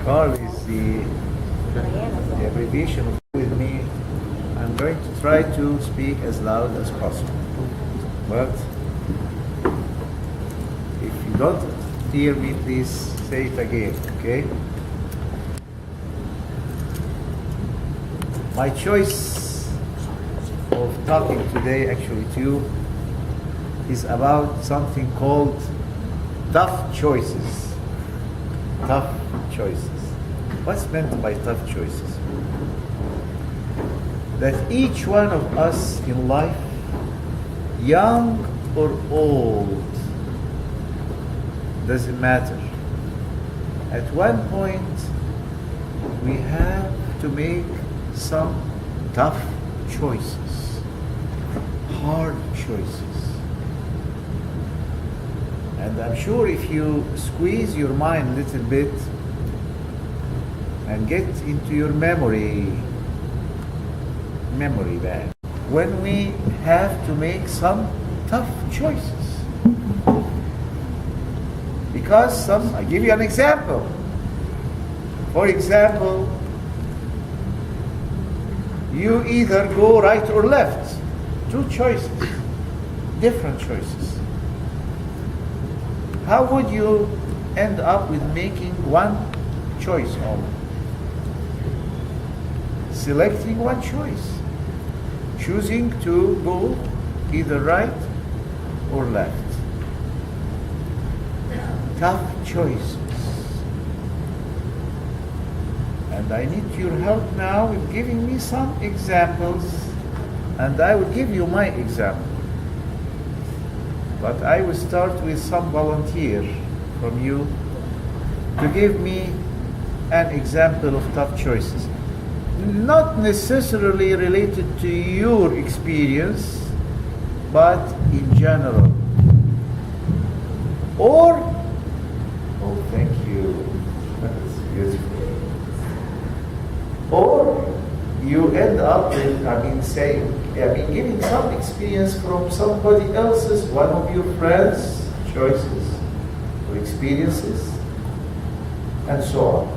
Carl is the abbreviation of with me. I'm going to try to speak as loud as possible. But if you don't hear me, please say it again, okay? My choice of talking today, actually to you, is about something called tough choices. Tough choices. What's meant by tough choices? That each one of us in life, young or old, doesn't matter. At one point, we have to make some tough choices, hard choices. And I'm sure if you squeeze your mind a little bit and get into your memory bank, when we have to make some tough choices. Because I give you an example. For example, you either go right or left. Two choices, different choices. How would you end up with making one choice only? Selecting one choice. Choosing to go either right or left. Tough choices. And I need your help now with giving me some examples, and I will give you my example. But I will start with some volunteer from you to give me an example of tough choices. Not necessarily related to your experience, but in general. Or, oh, thank you, that's beautiful. Or you end up with, giving some experience from somebody else's, one of your friends' choices or experiences, and so on.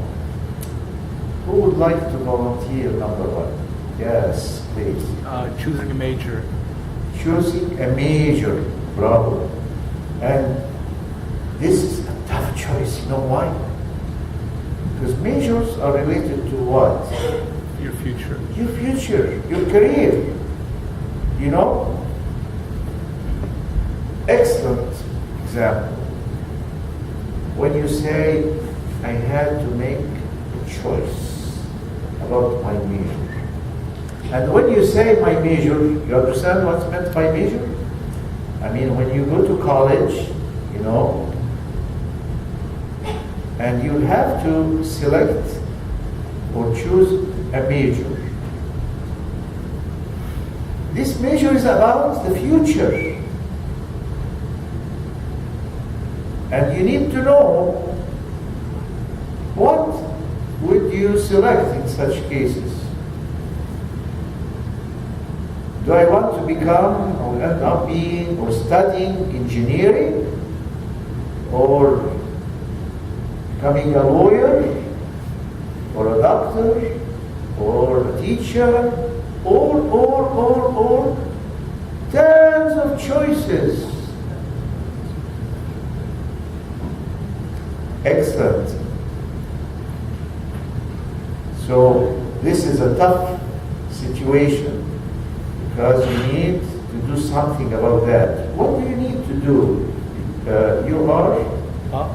Who would like to volunteer number one? Yes, please. Choosing a major. Choosing a major, bravo. And this is a tough choice, you know why? Because majors are related to what? Your future. Your future, your career. You know? Excellent example. When you say, I had to make a choice about my major. And when you say my major, you understand what's meant by major? I mean, when you go to college, you know, and you have to select or choose a major. This major is about the future. And you need to know what would you select in such cases. Do I want to become or end up being or studying engineering, or becoming a lawyer, or a doctor, or a teacher, or tons of choices. Excellent. So this is a tough situation because you need to do something about that. What do you need to do? You are?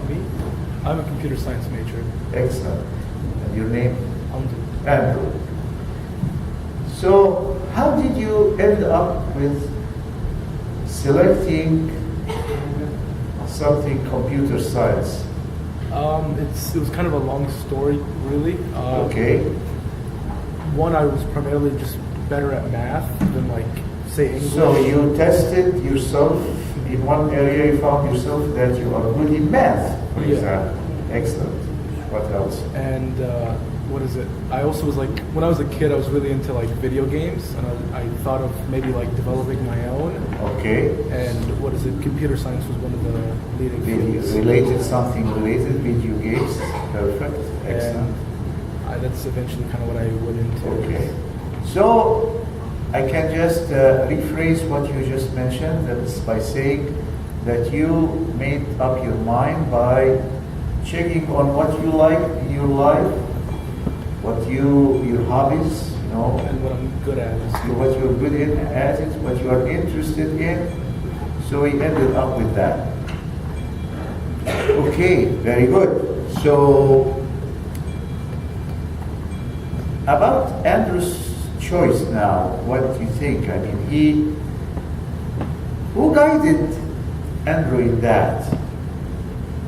Me? I'm a computer science major. Excellent. And your name? Andrew. Andrew. So how did you end up with selecting something computer science? It was kind of a long story, really. Okay. One, I was primarily just better at math than, say, English. So you tested yourself in one area, you found yourself that you are good in math, for example. Excellent. What else? And what is it? I also was like, when I was a kid, I was really into like video games, and I thought of maybe like developing my own. Okay. And what is it? Computer science was one of the leading fields. Something related, video games. Perfect. Excellent. And that's eventually kind of what I went into. Okay. So I can just rephrase what you just mentioned. That's by saying that you made up your mind by checking on what you like in your life, your hobbies, and what I'm good at. What you're good at it, what you are interested in. So we ended up with that. Okay, very good. So about Andrew's choice now, what do you think? I mean, who guided Andrew in that?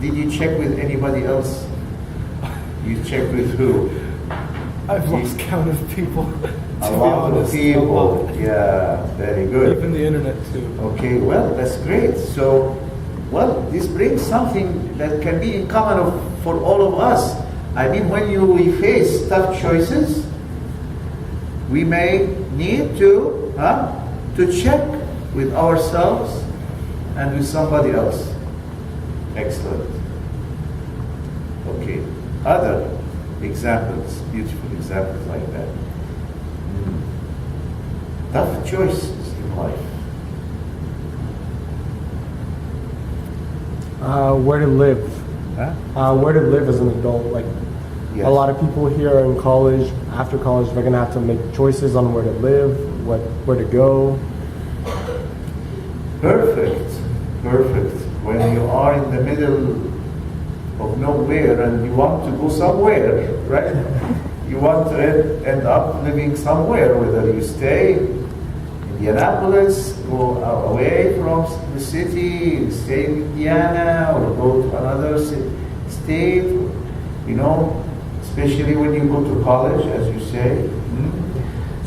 Did you check with anybody else? You checked with who? I've lost count of people. A lot of people. Yeah, very good. Even the internet too. Okay, well, that's great. So, well, this brings something that can be in common for all of us. I mean, when we face tough choices, we may need to check with ourselves and with somebody else. Excellent. Okay. Other examples, beautiful examples like that. Tough choices in life. Where to live. Huh? Where to live as an adult. Like Yes. a lot of people here are in college. After college, they're gonna have to make choices on where to live, where to go. Perfect. When you are in the middle of nowhere and you want to go somewhere, right? You want to end up living somewhere, whether you stay in Indianapolis, go away from the city, stay in Indiana, or go to another state, especially when you go to college, as you say.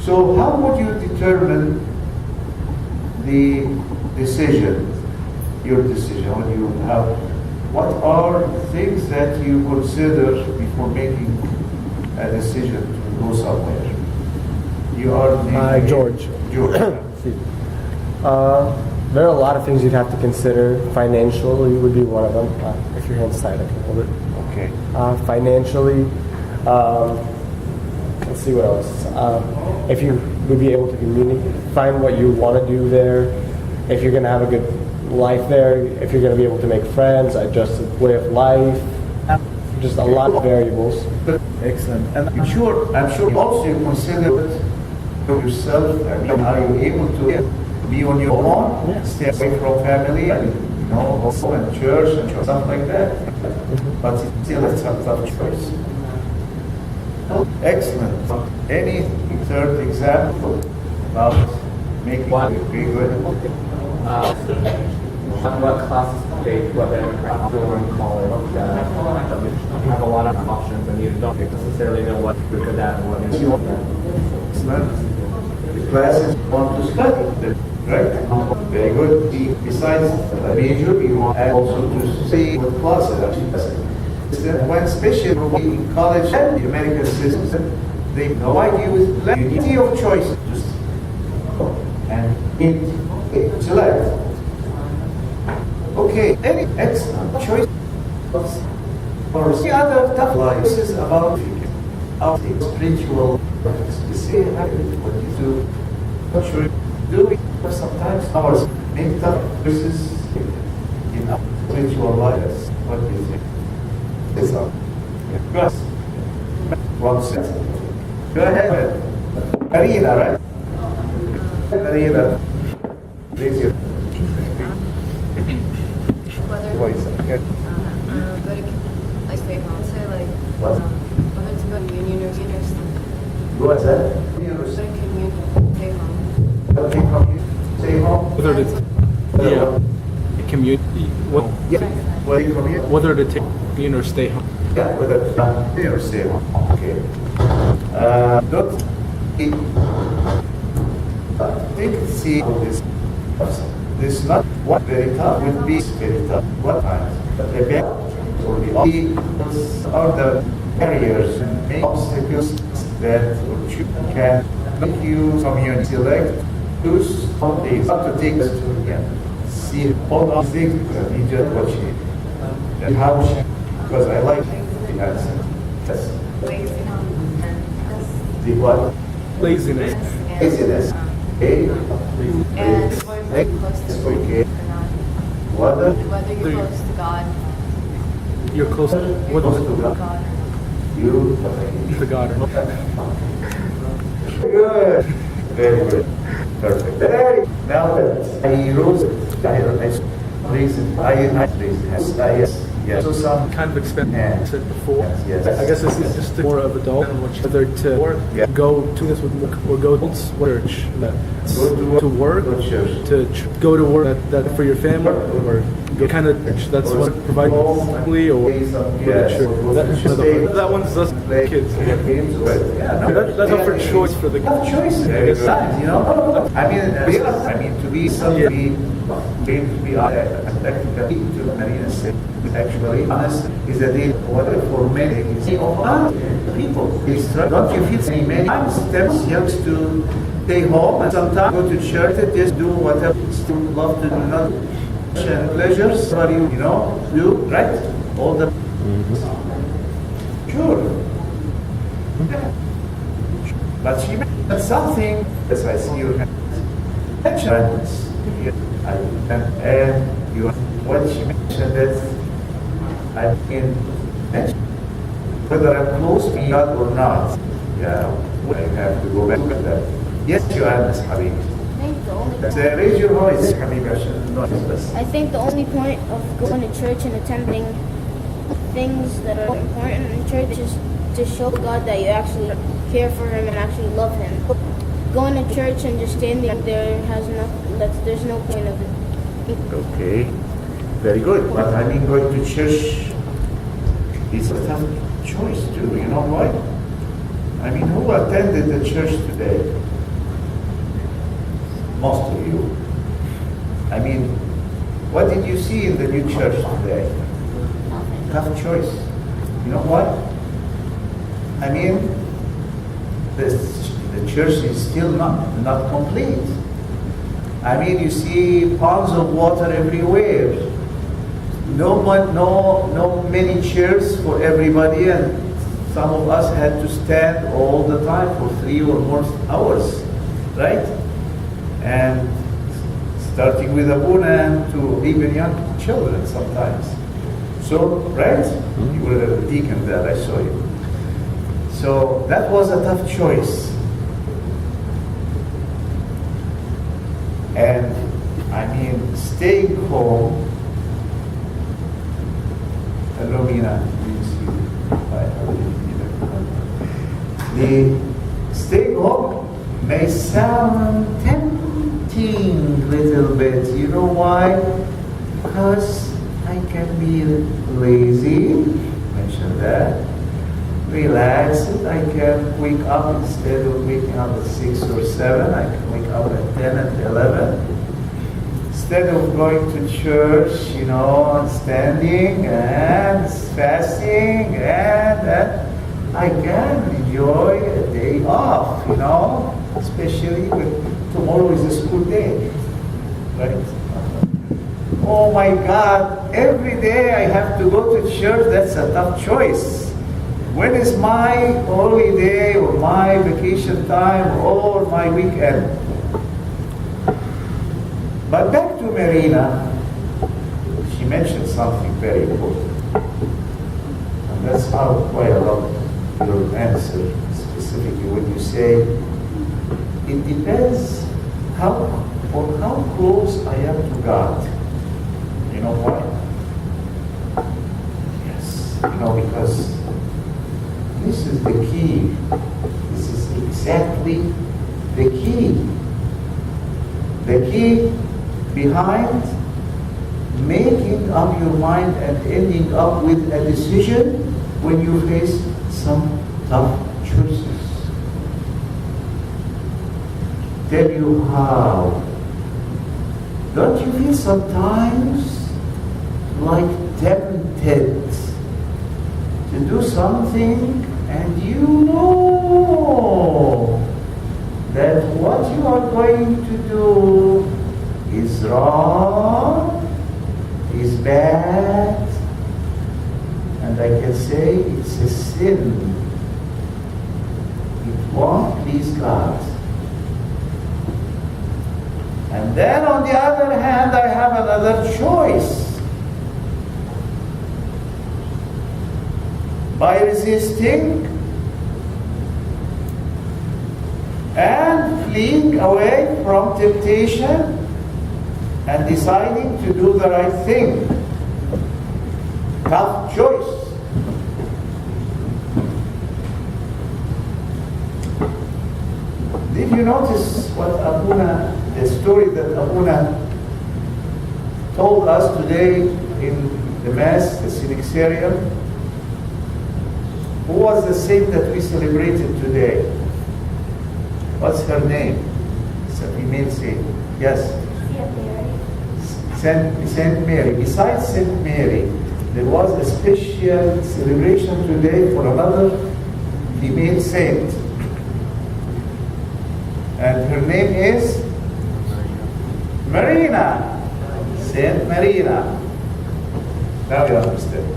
So how would you determine your decision when you have, what are the things that you consider before making a decision to go somewhere? You are named George. George. There are a lot of things you'd have to consider. Financially would be one of them. If your hand's tight, I can hold it. Okay. Financially, let's see what else. If you would be able to find what you want to do there, if you're going to have a good life there, if you're going to be able to make friends, adjust the way of life, just a lot of variables. Excellent. And I'm sure also you consider yourself. I mean, are you able to be on your own, stay away from family, also and church and stuff like that? But still, it's a tough choice. Excellent. Any third example about making it be good? What classes to take, whether during college, you have a lot of options and you don't necessarily know what you're good at or what you want. Excellent. The classes you want to study, right? Very good. Besides the major, you want also to see what classes. When especially in college and the American system, they provide you with plenty of choices and select. Okay, any excellent choice or the other tough choices about our spiritual what you do, what you do sometimes ours make tough choices in our spiritual lives. What do you think? It's up. Yes. 1 second. Go ahead. Marina, right? Marina. Please you. Voice. Good. Like stay home. Say like What? whether to go to union or university. What's that? Go to communion. Stay home. Okay, come you. Stay home. Whether to commute, Yeah. Whether you come here. whether to take in or stay home. Yeah, whether here or stay home. Okay. Don't see this not what very tough would be very tough. What times? But the best or the obstacles are the barriers and main obstacles that can make you community select, choose how they have to take this to again. See all the things that we just watch it. And how she, because I like the answer. Yes. The what? Laziness. Laziness. Okay. And whether you're close to God Okay. or not. Whether Whether you're close to God. You're close. What close was to God. God. You. the God? Or not? Good. Very good. Perfect. Very. Now that I rose, I reason. Yes. So some Kind of expect Yeah. I said before. Yes. I guess this is just more of adult and whether to Yeah. go to this with or go to church, to work, Go to church. go to work that for your family or go kind of church. That's what provides family or Yes. that one's just kids. Yeah, no, That's up for choice for the Have choices. I guess. You know, I mean, to be somebody, to be to Marina said, actually, honest is a deal. What for many is people. Don't you feel many times steps helps to stay home and sometimes go to church and just do whatever still love to do, not and pleasures, what you know, do, right? All the sure. But she mentioned something, as I see you mentioned, and you, what she mentioned that I can mention whether I'm close to God or not. Yeah, I have to go back to that. Yes, you are, Ms. Habib. I think the only Raise your voice, Habib, I should not listen. I think the only point of going to church and attending things that are important in church is to show God that you actually care for Him and actually love Him. Going to church and just standing there there's no point of it. Okay, very good. But I mean, going to church is a tough choice too. You know why? I mean, who attended the church today? Most of you. I mean, what did you see in the new church today? Tough choice. You know what? I mean, the church is still not complete. I mean, you see ponds of water everywhere. No many chairs for everybody, and some of us had to stand all the time for 3 or more hours, right? And starting with Abuna to even young children sometimes. So, right? You were a deacon there, I saw you. So that was a tough choice. And I mean, staying home. Hello, Mina. The staying home may sound tempting little bit. You know why? Because I can be lazy. Mention that. Relax. I can wake up instead of waking up at 6 or 7. I can wake up at 10 and 11. Instead of going to church, you know, and standing and fasting, and I can enjoy a day off, you know, especially when tomorrow is a school day, right? Oh my God, every day I have to go to church, that's a tough choice. When is my holiday or my vacation time or my weekend? But back to Marina, she mentioned something very important. And that's why I love your answer, specifically when you say, it depends how close I am to God. You know why? Yes, you know, because this is the key. This is exactly the key. The key behind making up your mind and ending up with a decision when you face some tough choices. Tell you how. Don't you feel sometimes like tempted to do something and you know that what you are going to do is wrong, is bad, and I can say it's a sin. It won't please God. And then on the other hand, I have another choice. By resisting and fleeing away from temptation and deciding to do the right thing. Tough choice. Did you notice what the story that Abuna told us today in the Mass, the Synaxarium? Who was the saint that we celebrated today? What's her name? It's a female saint. Yes? Saint Mary. Besides Saint Mary, there was a special celebration today for another female saint. And her name is Marina. Saint Marina. Now you understand.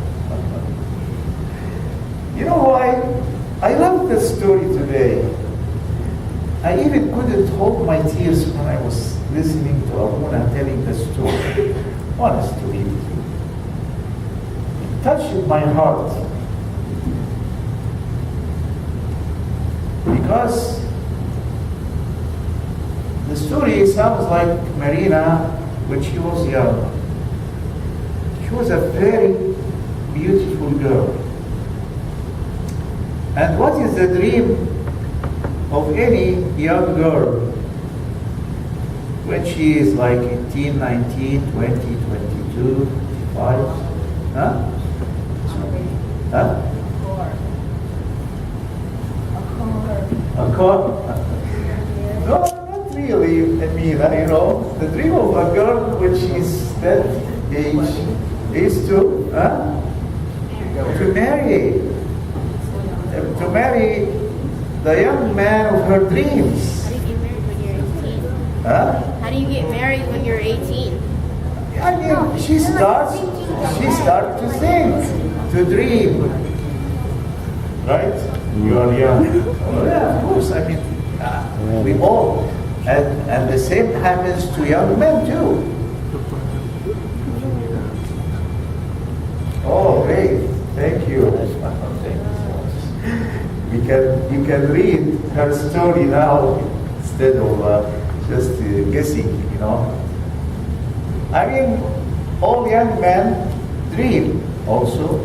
You know why? I love the story today. I even couldn't hold my tears when I was listening to Abuna telling the story. Honest to be with you. It touched my heart. Because the story sounds like Marina when she was young. She was a very beautiful girl. And what is the dream of any young girl when she is like 18, 19, 20, 22, 25? Huh? Huh? A car? No, not really, Amina, you know. The dream of a girl when she is that age is to marry. To marry the young man of her dreams. How do you get married when you're 18? Huh? I mean, she starts to think, to dream. Right? You are young. Oh, yeah, of course. I mean, we all. And the same happens to young men too. Oh, great. Thank you. You can read her story now instead of just guessing, you know. I mean, all young men dream also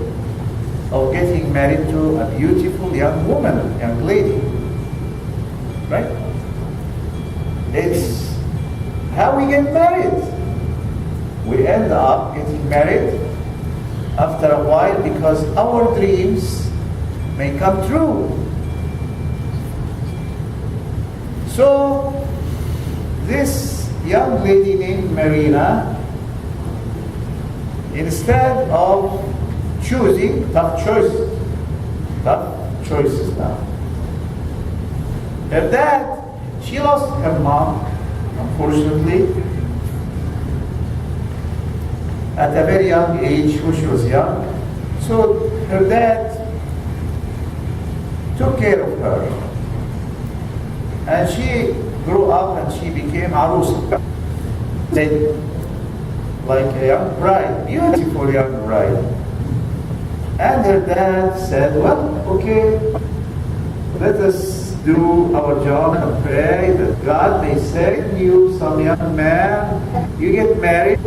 of getting married to a beautiful young woman, young lady. Right? It's how we get married. We end up getting married after a while because our dreams may come true. So, this young lady named Marina, instead of choosing tough choices now. Her dad, she lost her mom, unfortunately, at a very young age when she was young. So her dad took care of her. And she grew up and she became arusa. Like a young bride, beautiful young bride. And her dad said, well, okay, let us do our job and pray that God may send you some young man, you get married.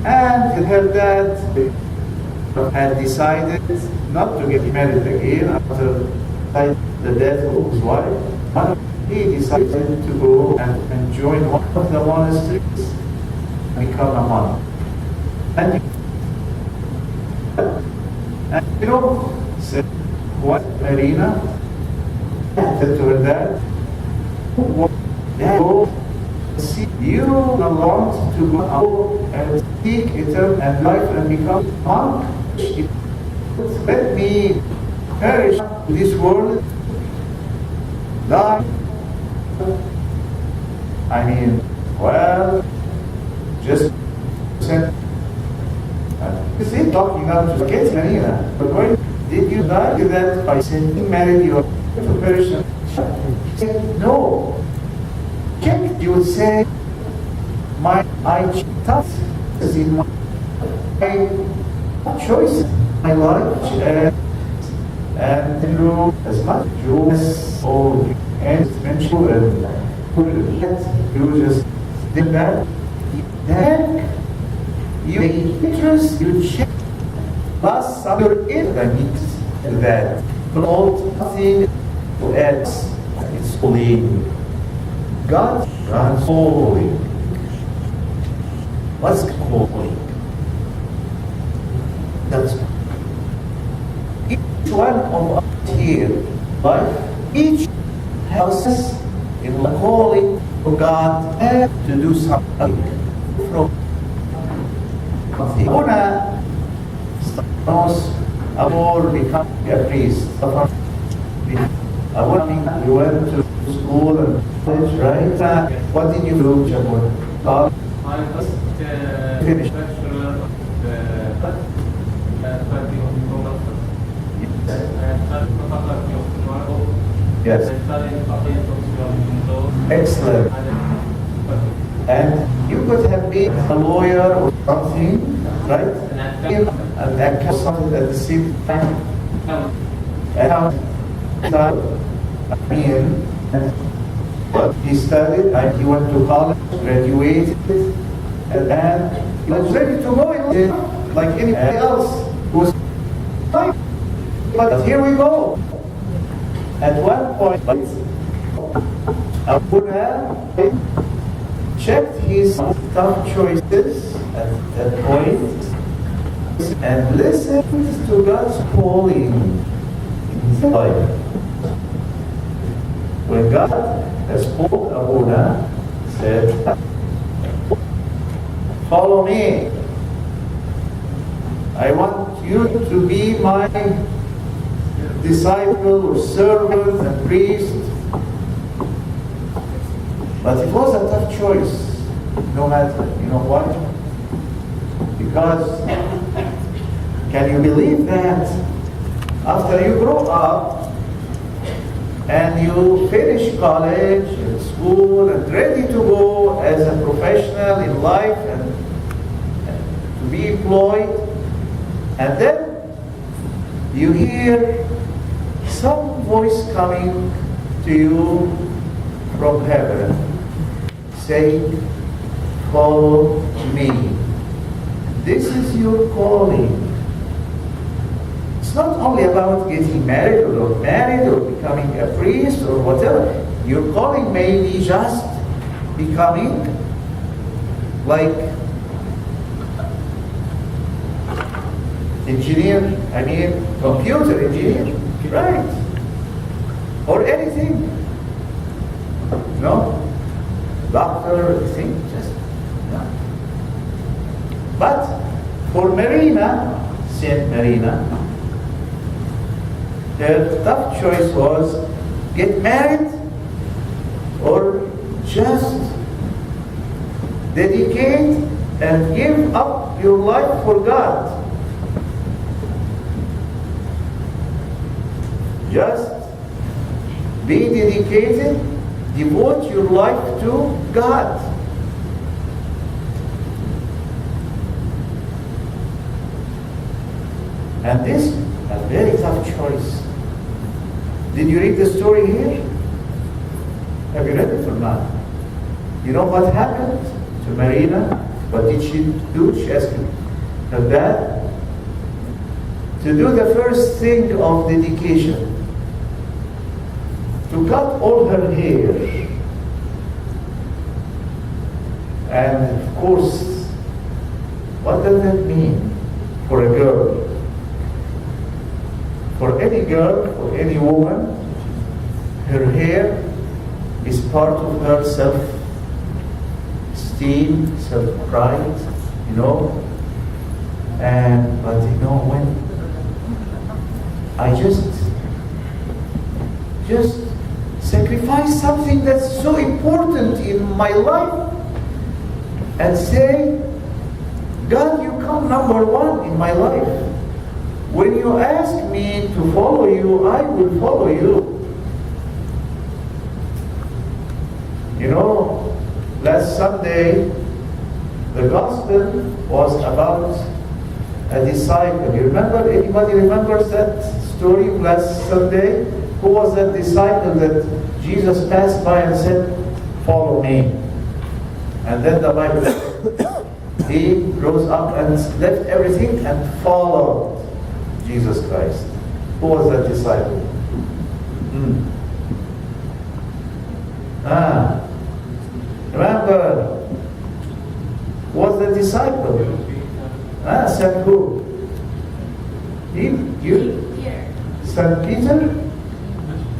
And her dad had decided not to get married again after the death of his wife. He decided to go and join one of the monasteries and become a monk. And you know, said what Marina said to her dad, go see, you want to go out and seek eternal life and become a monk. let me perish in this world, die. I mean, well, just send. Is he talking out to get Marina? But when did you die to that by sending married your person? He said, no. Check, you would say, I tough is in my choice, my life, and through as much Jews or and mention and put it yet, you just did that. Then you interest, you check plus other in the needs that called nothing else. It's holy. God runs holy. What's holy? That's each one of us here, right? Each has in the calling of God to do something from Hona knows Amor become a priest. You went to school and college, right? What did you do, Jamur? I was Finish. bachelor of study of Yes. Excellent. And you could have been a lawyer or something, right? And that something at the same time. But he studied and he went to college, graduated, and then he was ready to go in like anybody else who was fine. But here we go. At one point, Abu checked his tough choices at that point and listened to God's calling in his life. When God has called Abuna, said, follow me. I want you to be my disciple or servant and priest. But it was a tough choice, no matter. You know why? Because can you believe that after you grow up and you finish college and school and ready to go as a professional in life and to be employed, and then you hear some voice coming to you from heaven saying, follow me. This is your calling. It's not only about getting married or not married or becoming a priest or whatever. Your calling may be just becoming like computer engineer, right? Or anything, doctor, anything, just, But for Marina, Saint Marina, her tough choice was get married or just dedicate and give up your life for God. Just be dedicated, devote your life to God. And this is a very tough choice. Did you read the story here? Have you read it or not? You know what happened to Marina? What did she do? She asked her dad to do the first thing of dedication, to cut all her hair. And of course, what does that mean for a girl? For any girl, for any woman, her hair is part of her self-esteem, self-pride, And but when I just sacrifice something that's so important in my life and say, God, you come number one in my life. When you ask me to follow you, I will follow you. You know, last Sunday, the gospel was about a disciple. You remember? Anybody remembers that story last Sunday? Who was that disciple that Jesus passed by and said, follow me? And then the Bible said, he rose up and left everything and followed Jesus Christ. Who was that disciple? Remember, who was the disciple? Saint who? You? Saint Peter?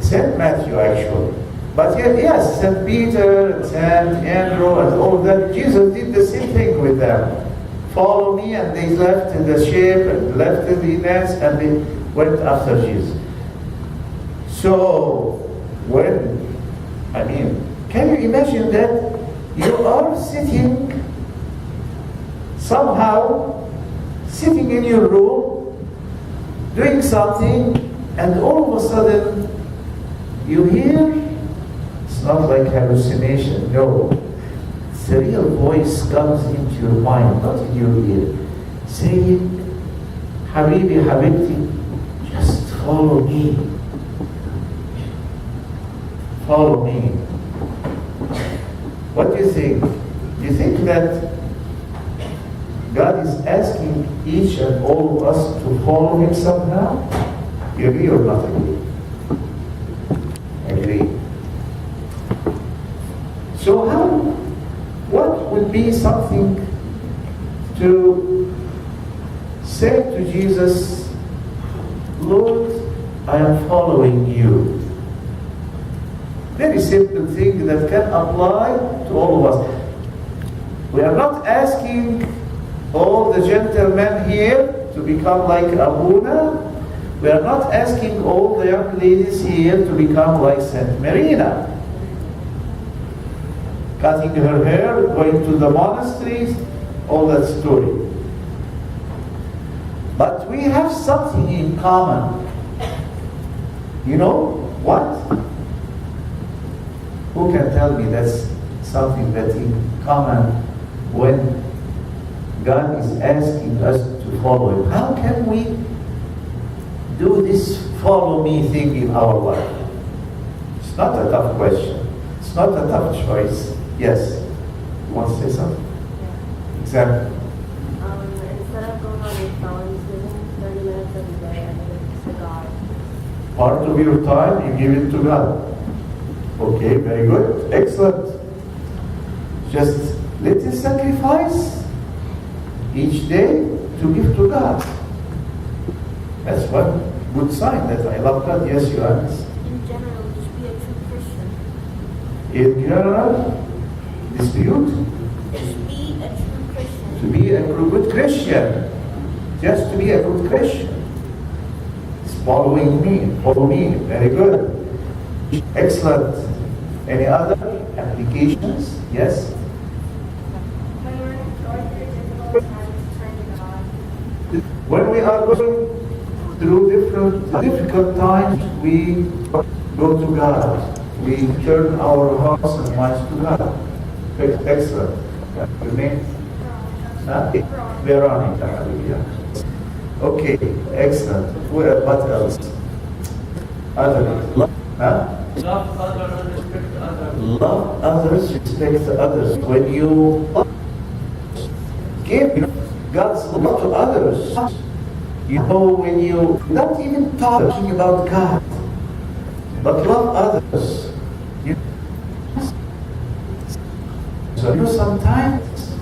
Saint Matthew, actually. But yes, Saint Peter, Saint Andrew, and all that. Jesus did the same thing with them. Follow me, and they left in the ship and left in the nets, and they went after Jesus. So, can you imagine that you are sitting in your room, doing something, and all of a sudden you hear, it's not like hallucination, no. It's a real voice comes into your mind, not in your ear, saying, Habibi, Habibti, just follow me. Follow me. What do you think? Do you think that God is asking each and all of us to follow Him somehow? You agree or not agree? Agree. So what would be something to say to Jesus, Lord, I am following you. Very simple thing that can apply to all of us. We are not asking all the gentlemen here to become like Abuna. We are not asking all the young ladies here to become like Saint Marina. Cutting her hair, going to the monasteries, all that story. But we have something in common. You know what? Who can tell me that's something that's in common when God is asking us to follow Him? How can we do this follow me thing in our life? It's not a tough question. It's not a tough choice. Yes? You want to say something? Yeah. Example. Instead of going on your phone, spending 30 minutes every day, I give it to God. Part of your time, you give it to God. Okay, very good. Excellent. Just little sacrifice each day to give to God. That's one good sign that I love God. Yes, you are. In general, just be a true Christian. In general, dispute. Just be a true Christian. To be a good Christian. Just to be a good Christian. It's following me. Follow me. Very good. Excellent. Any other applications? Yes? When we're going through difficult times, turn to God. When we are going through difficult times, we go to God. We turn our hearts and minds to God. Excellent. Your name? Veronica. Okay, excellent. What else? Other. Love others and respect others. Love others, respect others. When you give God's love to others, you know, when you not even talking about God, but love others. So you know, sometimes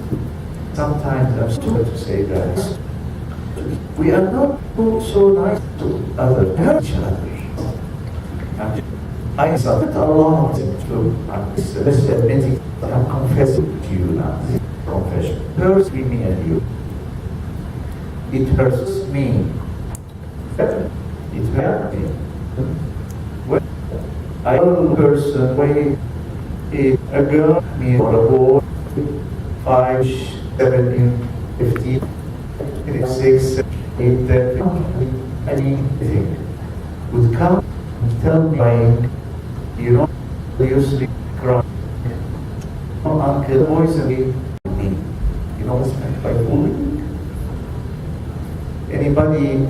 I'm stupid to say that we are not so nice to others, hurt each other. I suffered a lot to this admitting that I'm confessing to you now. This confession hurts me and you. It hurts me. It may be. When a young person, when a girl, me or a boy, 5, 7, 15, 6, 7, 8, 10, anything, would come and tell me, you know, usually cry. Uncle poisoning me. You know what's meant by bullying? Anybody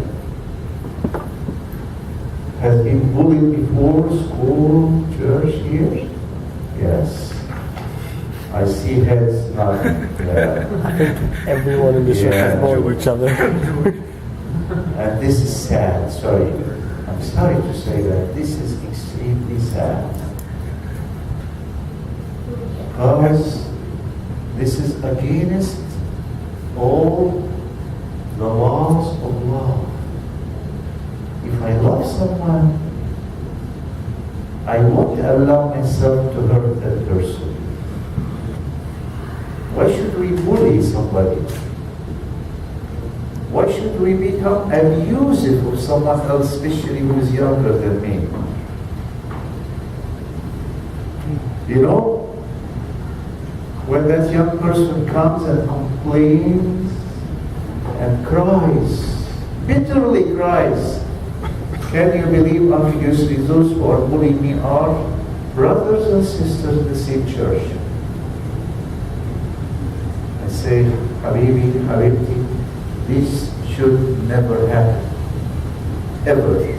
has been bullied before, school, church, here? Yes. I see heads nodding. Yeah. Everyone in this room has bullied each other. And this is sad, sorry. I'm sorry to say that. This is extremely sad. Because this is against all the laws of love. If I love someone, I won't allow myself to hurt that person. Why should we bully somebody? Why should we become abusive of someone else, especially who is younger than me? You know, when that young person comes and complains and cries, bitterly cries, can you believe, Dr Yousry, those who are bullying me are brothers and sisters in the same church? I say, Habibi, Habibti, this should never happen, ever.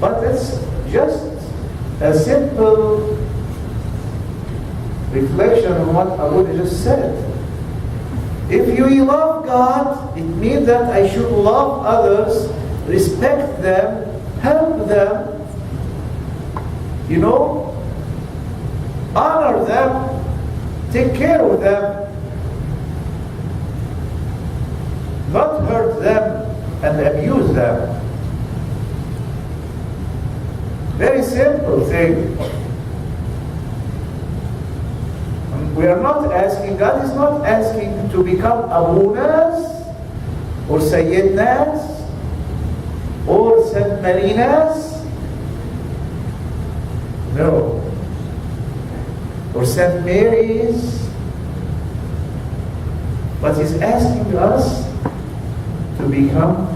But it's just a simple reflection on what Abu just said. If you love God, it means that I should love others, respect them, help them, you know, honor them, take care of them, not hurt them and abuse them. Very simple thing. We are not asking, God is not asking to become Abunas or Sayyidnas or Saint Marinas. No. Or Saint Mary's. But He's asking us to become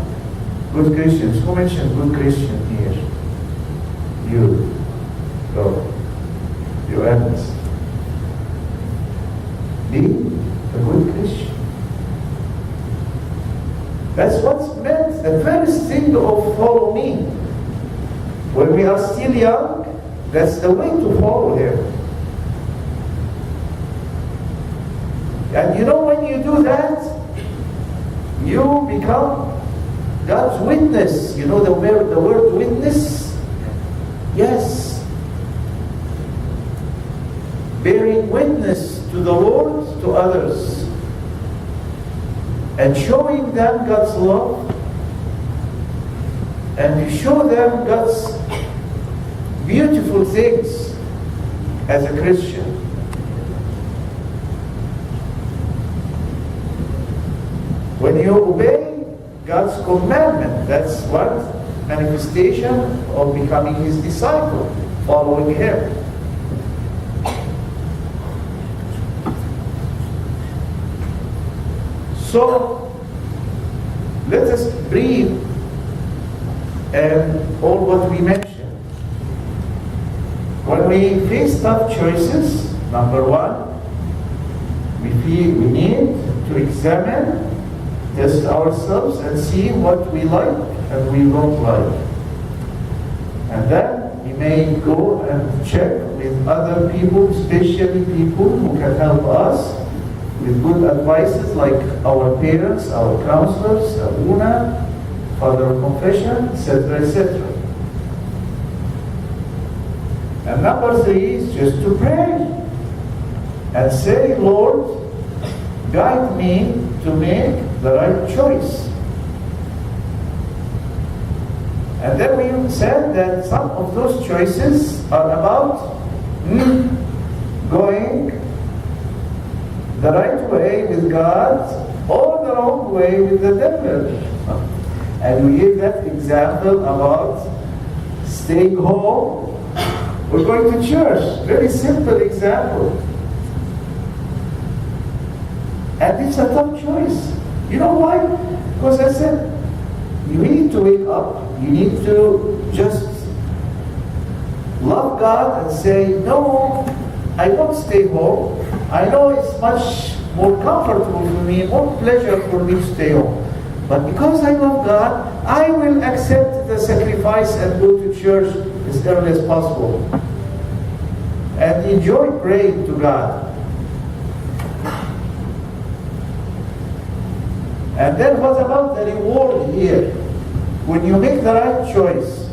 good Christians. Who mentioned good Christian here? You. Go. You Ernest. Be a good Christian. That's what's meant, the first thing of follow me. When we are still young, that's the way to follow Him. And you know, when you do that, you become God's witness. You know the word witness? Yes. Bearing witness to the Lord, to others, and showing them God's love, and you show them God's beautiful things as a Christian. When you obey God's commandment, that's one manifestation of becoming His disciple, following Him. So, let us breathe and all what we mentioned. When we face tough choices, number one, we feel we need to examine, test ourselves and see what we like and we don't like. And then we may go and check with other people, especially people who can help us with good advices like our parents, our counselors, Abuna, Father of Confession, etc., etc. And number three is just to pray and say, Lord, guide me to make the right choice. And then we said that some of those choices are about going the right way with God or the wrong way with the devil. And we gave that example about staying home or going to church. Very simple example. And it's a tough choice. You know why? Because I said, you need to wake up. You need to just love God and say, no, I won't stay home. I know it's much more comfortable for me, more pleasure for me to stay home. But because I love God, I will accept the sacrifice and go to church as early as possible. And enjoy praying to God. And then what about the reward here? When you make the right choice,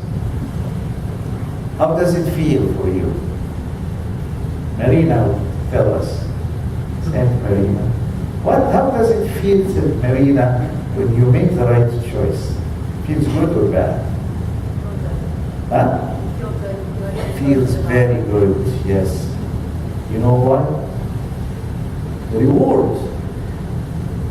how does it feel for you? Marina, tell us. Saint Marina. How does it feel, Saint Marina, when you make the right choice? Feels good or bad? Huh? Feel good. Feels very good, yes. You know what? The reward.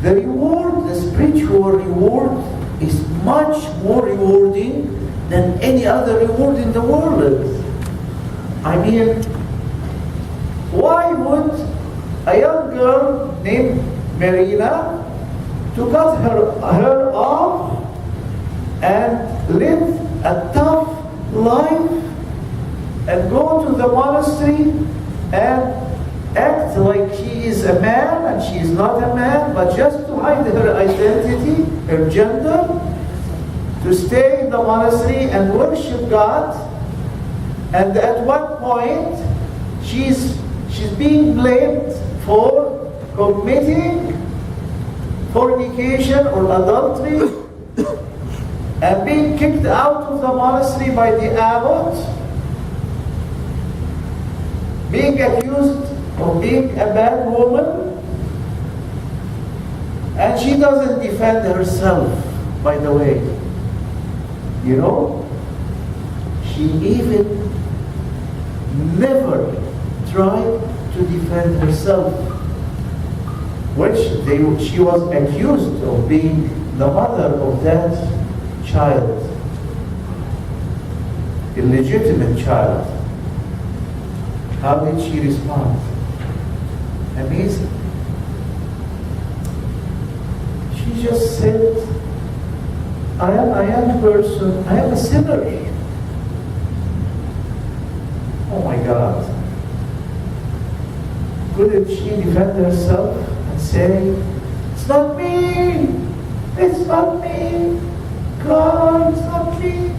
The reward, the spiritual reward, is much more rewarding than any other reward in the world. I mean, why would a young girl named Marina to cut her off and live a tough life and go to the monastery and act like she is a man and she is not a man, but just to hide her identity, her gender, to stay in the monastery and worship God. And at one point, she's being blamed for committing fornication or adultery and being kicked out of the monastery by the abbot, being accused of being a bad woman, and she doesn't defend herself, by the way. You know, she even never tried to defend herself, which she was accused of being the mother of that child, illegitimate child. How did she respond? Amazing. She just said, I am a young person, I am a sinner. Oh my God. Couldn't she defend herself and say, it's not me, it's not me, God, it's not me,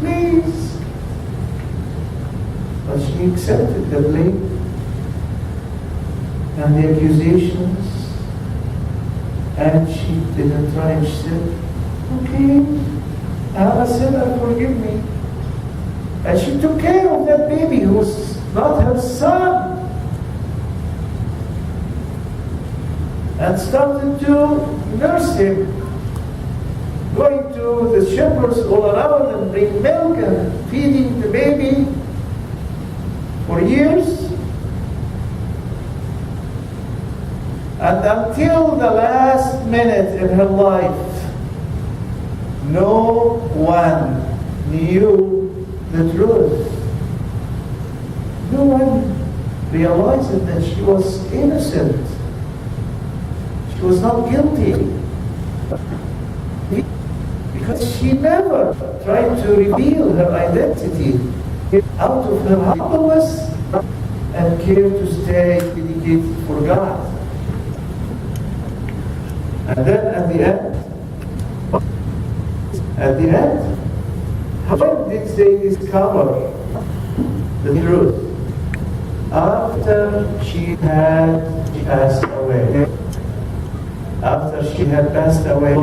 please. But she accepted the blame and the accusations, and she didn't try, and she said, okay, I'm a sinner, forgive me. And she took care of that baby who was not her son, and started to nurse him, going to the shepherds all around and bring milk and feeding the baby for years. And until the last minute in her life, no one knew the truth. No one realized that she was innocent. She was not guilty. Because she never tried to reveal her identity out of her humbleness and care to stay dedicated for God. And then at the end, how did they discover the truth? After she had passed away. After she had passed away,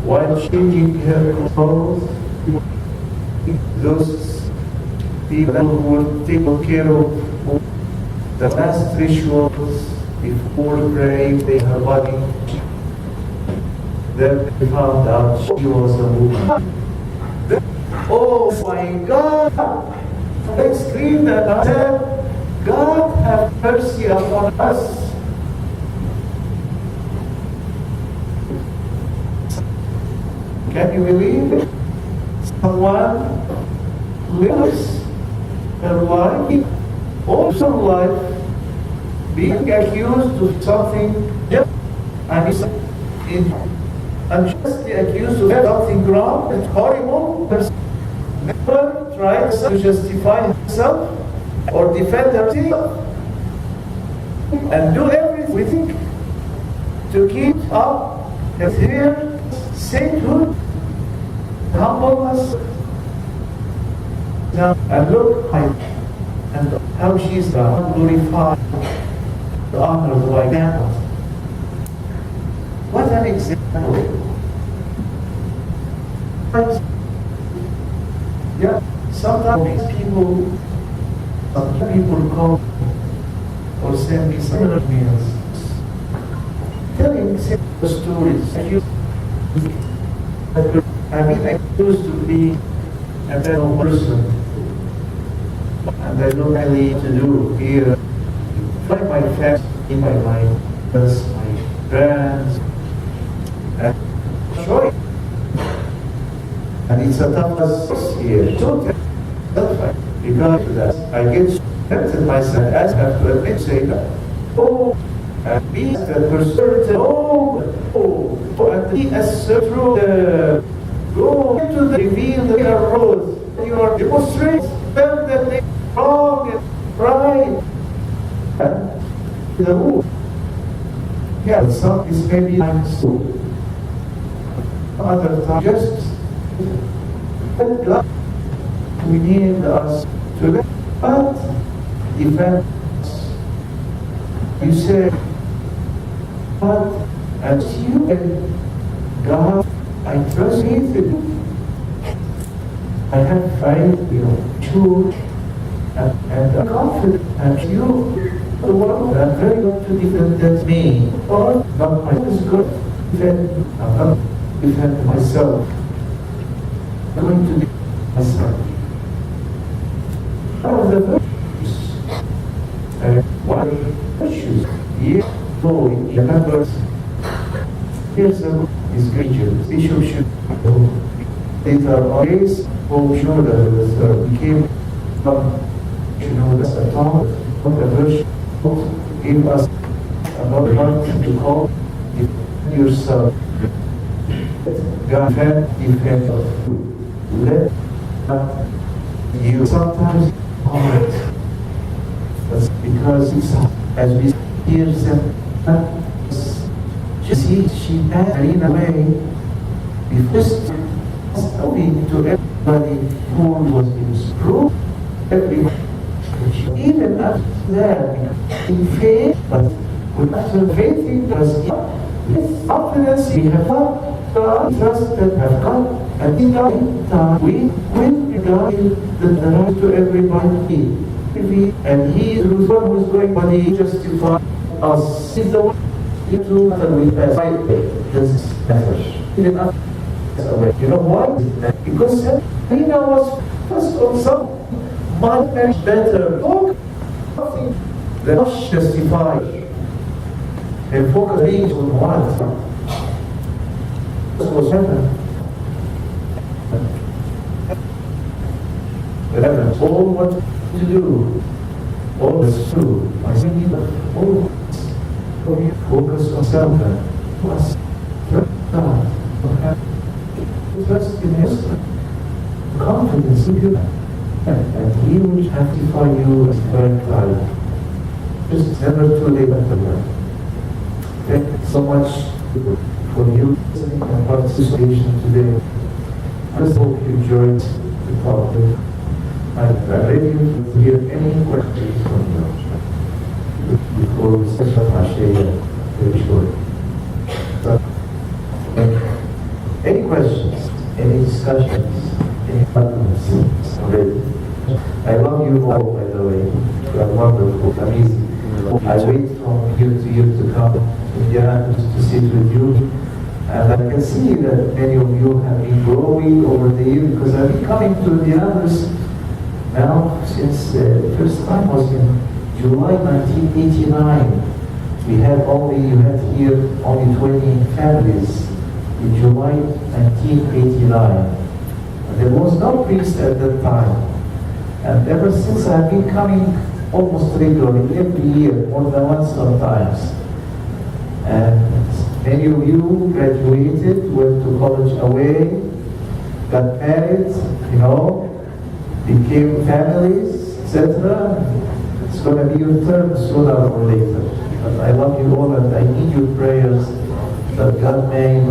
while changing her clothes, those people who were taking care of the last rituals before praying her body, then they found out she was a woman. Oh my God! They screamed and said, God have mercy upon us. Can you believe someone lives her life, also life, being accused of something, and unjustly accused of something wrong and horrible, never tries to justify himself or defend herself, and do everything to keep up her sainthood, humbleness. Now, and look and how she's glorified, the honor of like that. What an example. Yeah, sometimes some people call or send me similar meals, telling similar stories. I used to be a better person, and I don't really need to do here. Like my family, in my mind, that's my friends, and joy. And it's a tough here. So because I get tempted myself, as I have to admit, say that, and be the person, and be as through the, go into the reveal the rose, you are demonstrating that they are wrong and pride. And the rule. Yeah, some is maybe times too. Other times just let God. We need us to let God defend us. You say, God, and you and God, I trust you. I have faith, true, and confident, and you, the one that I'm very good to defend me, or not my is good to defend, I'm not defend myself. I'm going to defend myself. One of the virtues, one of the virtues, remember, here's is Christian. Bishop should know. These are always sure that became that's a talk of the verse gave us another one to call yourself. God defend you. Let you sometimes hard. That's because it's as we hear them just see she passed in a way because only to everybody who was improved, everyone, even after that, in faith, but with after faith, it was with confidence we have God, trust that have God, and in God, we will regard the right to everybody. And He is the one who is going to be justify us. He's the one who that we pass by this message. Even after. You know why? Because Selina was first on some much better. Nothing that was justified. And focus being on one. This was heaven. Heaven, all what to do, all is true. I say, all focus on self and plus God. Trust in His confidence in you, and He will sanctify you as very time. Just never too late to learn. Thank you so much for you listening and participation today. I just hope you enjoyed the talk. I'm ready to hear any questions from you before we set up our share very short. Any questions? Any discussions? Any comments? I love you all, by the way. You are wonderful, amazing. I wait from year to year to come to India to sit with you. And I can see that many of you have been growing over the years because I've been coming to Indianapolis now since the first time was in July 1989. You had here only 20 families. in July 1989. There was no priest at that time. And ever since I've been coming almost regularly, every year, more than once sometimes. And many of you graduated, went to college away, got married, became families, etc. It's going to be your turn sooner or later. But I love you all and I need your prayers that God may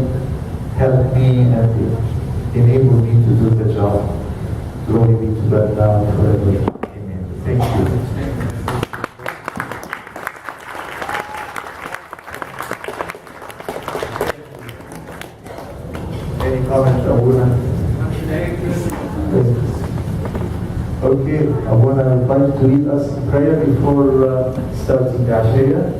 help me and enable me to do the job. Glory be to God now and forever. Amen. Thank you. Any comments, Abuna? Okay, Abuna, I'd like to lead us in prayer before starting the Ashaya.